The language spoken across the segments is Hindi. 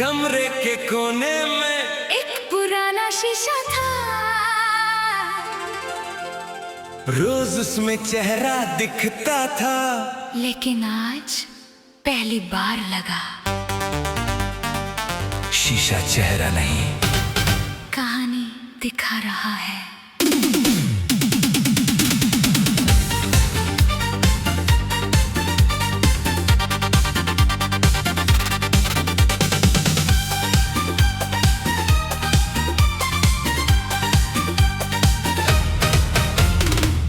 कमरे के कोने में एक पुराना शीशा था। रोज उसमें चेहरा दिखता था, लेकिन आज पहली बार लगा शीशा चेहरा नहीं, कहानी दिखा रहा है।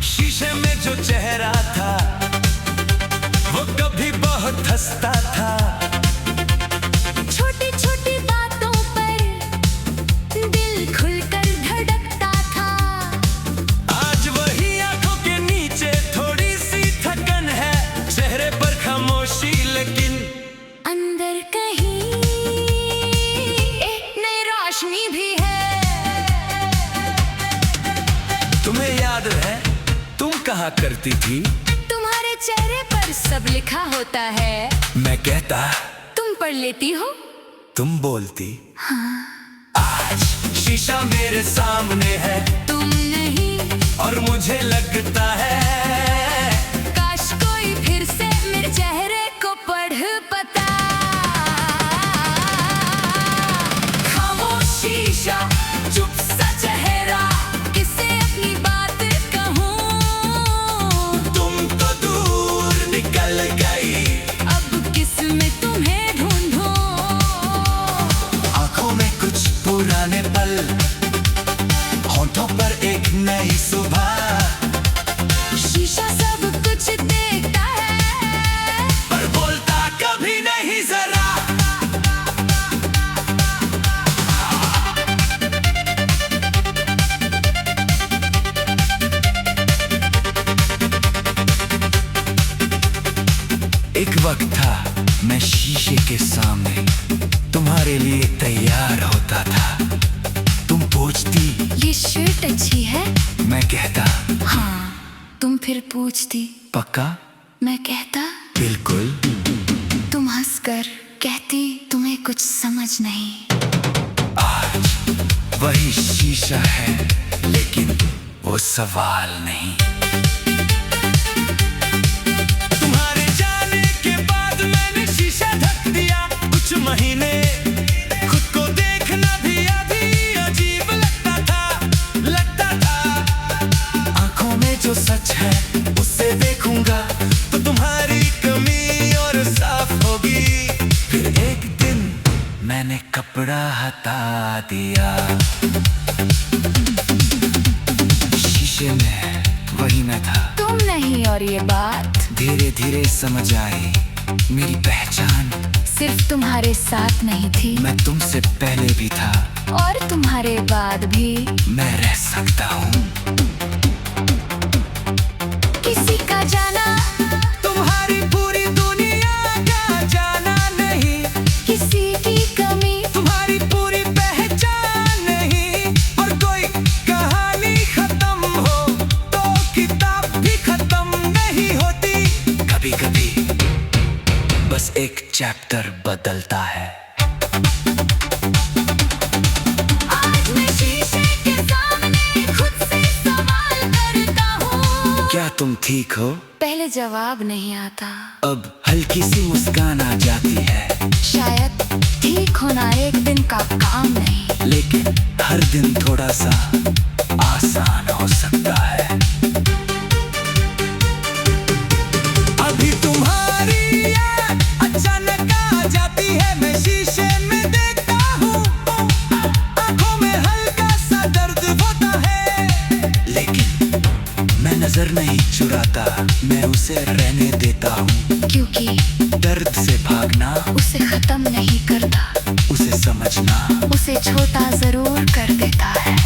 शीशे में जो चेहरा था वो कभी बहुत हंसता था। छोटी छोटी बातों पर दिल खुलकर धड़कता था। आज वही आंखों के नीचे थोड़ी सी थकन है, चेहरे पर खामोशी लेकिन अंदर कहीं एक नई रोशनी भी है। तुम्हें याद है तुम कहा करती थी? तुम्हारे चेहरे पर सब लिखा होता है। मैं कहता तुम पढ़ लेती हो, तुम बोलती। हाँ। आज शीशा मेरे सामने है, तुम नहीं, और मुझे लगता है काश कोई फिर से मेरे चेहरे को पढ़ पाता। खामोश शीशा, चुप सा चेहरा, किससे अपनी बात कहूँ। तुम तो दूर निकल गई, अब किस में तुम्हें ढूंढूं। आंखों में कुछ पुराने पल, होठों पर एक नई सुबह। शीशा सब कुछ देखता है, पर बोलता कभी नहीं जरा। एक वक्त था मैं शीशे के सामने तुम्हारे लिए तैयार होता था। तुम पूछती ये शर्ट अच्छी है। मैं कहता हाँ, तुम फिर पूछती पक्का? मैं कहता बिल्कुल। तुम हंसकर कहती तुम्हें कुछ समझ नहीं। आज वही शीशा है, लेकिन वो सवाल नहीं। तुम्हारे जाने के बाद मैंने शीशा ढक दिया। कुछ महीने खुद को देखना भी अभी अजीब लगता था। आंखों में जो सच है उसे देखूंगा तो तुम्हारी कमी और साफ होगी। फिर एक दिन मैंने कपड़ा हटा दिया, शीशे में वही मैं था। तुम नहीं, और ये बात धीरे धीरे समझ आई, मेरी पहचान सिर्फ तुम्हारे साथ नहीं थी, मैं तुमसे पहले भी था, और तुम्हारे बाद भी मैं रह सकता हूँ। किसी का जाना, तुम्हारी पूरी दुनिया का जाना नहीं, किसी की कमी, तुम्हारी पूरी पहचान नहीं। और कोई कहानी खत्म हो तो किताब भी खत्म नहीं होती। कभी कभी बस एक चैप्टर बदलता है। आज मैं शीशे के सामने खुद से सवाल करता हूँ। क्या तुम ठीक हो? पहले जवाब नहीं आता, अब हल्की सी मुस्कान आ जाती है। शायद ठीक होना एक दिन का काम नहीं, लेकिन हर दिन थोड़ा सा आसान हो सकता है। अभी तुम्हारी याद अचानक आ जाती है, मैं शीशे में देखता हूँ, आंखों में हल्का सा दर्द होता है। लेकिन मैं नजर नहीं चुराता, मैं उसे रहने देता हूँ। क्योंकि दर्द से भागना उसे खत्म नहीं करता, उसे समझना उसे छोटा जरूर कर देता है।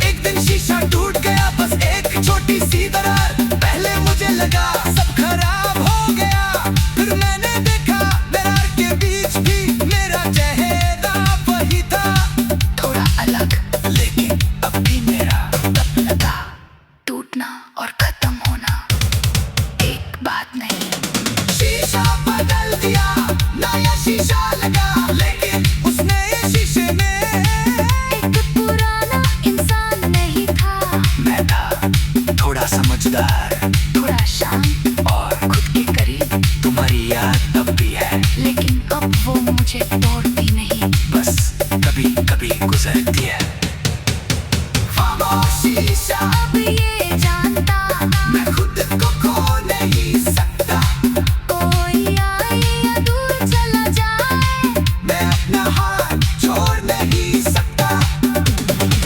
एक दिन शीशा टूट गया, बस एक छोटी सी दरार। पहले मुझे लगा सब खराब हो गया, फिर मैंने देखा दरार के बीच भी मेरा चेहरा वही था। थोड़ा अलग, लेकिन अब भी मेरा। तब लगा टूटना और खत्म होना एक बात नहीं। शीशा बदल दिया, नया शीशा समझदार थोड़ा शांत और खुद के करीब, तुम्हारी याद अब भी है, लेकिन अब वो मुझे तोड़ती नहीं। बस कभी कभी गुजरती है। खामोशी सा अब ये जानता मैं खुद को खो नहीं सकता, कोई आए या दूर चला जाए, मैं अपना हाथ छोड़ नहीं सकता।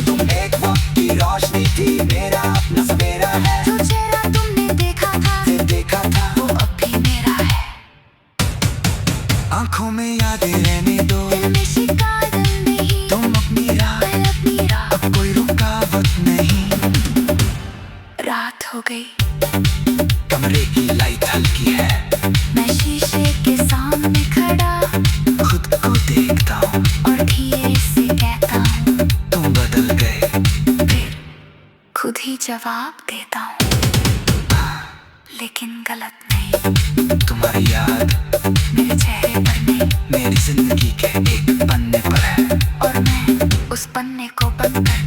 तुम एक वक्त की रोशनी थी, मेरा अपना सवेरा है। जो चेहरा तुमने देखा था फिर देखा था वो अब भी मेरा है। आंखों में यादें रहने दो, दिल में शिकायत नहीं, तुम अपनी राह, मैं अपनी राह। अब कोई रुकावट नहीं। रात हो गई, कमरे की लाइट हल्की है, मैं शीशे के सामने खड़ा खुद को देखता हूँ, और धीरे से कहता हूँ, तुम बदल गए। फिर खुद ही जवाब देता हूँ, लेकिन गलत नहीं। तुम्हारी याद मेरे चेहरे पर नहीं, मेरी जिंदगी के एक पन्ने पर है। और मैं उस पन्ने को बंद कर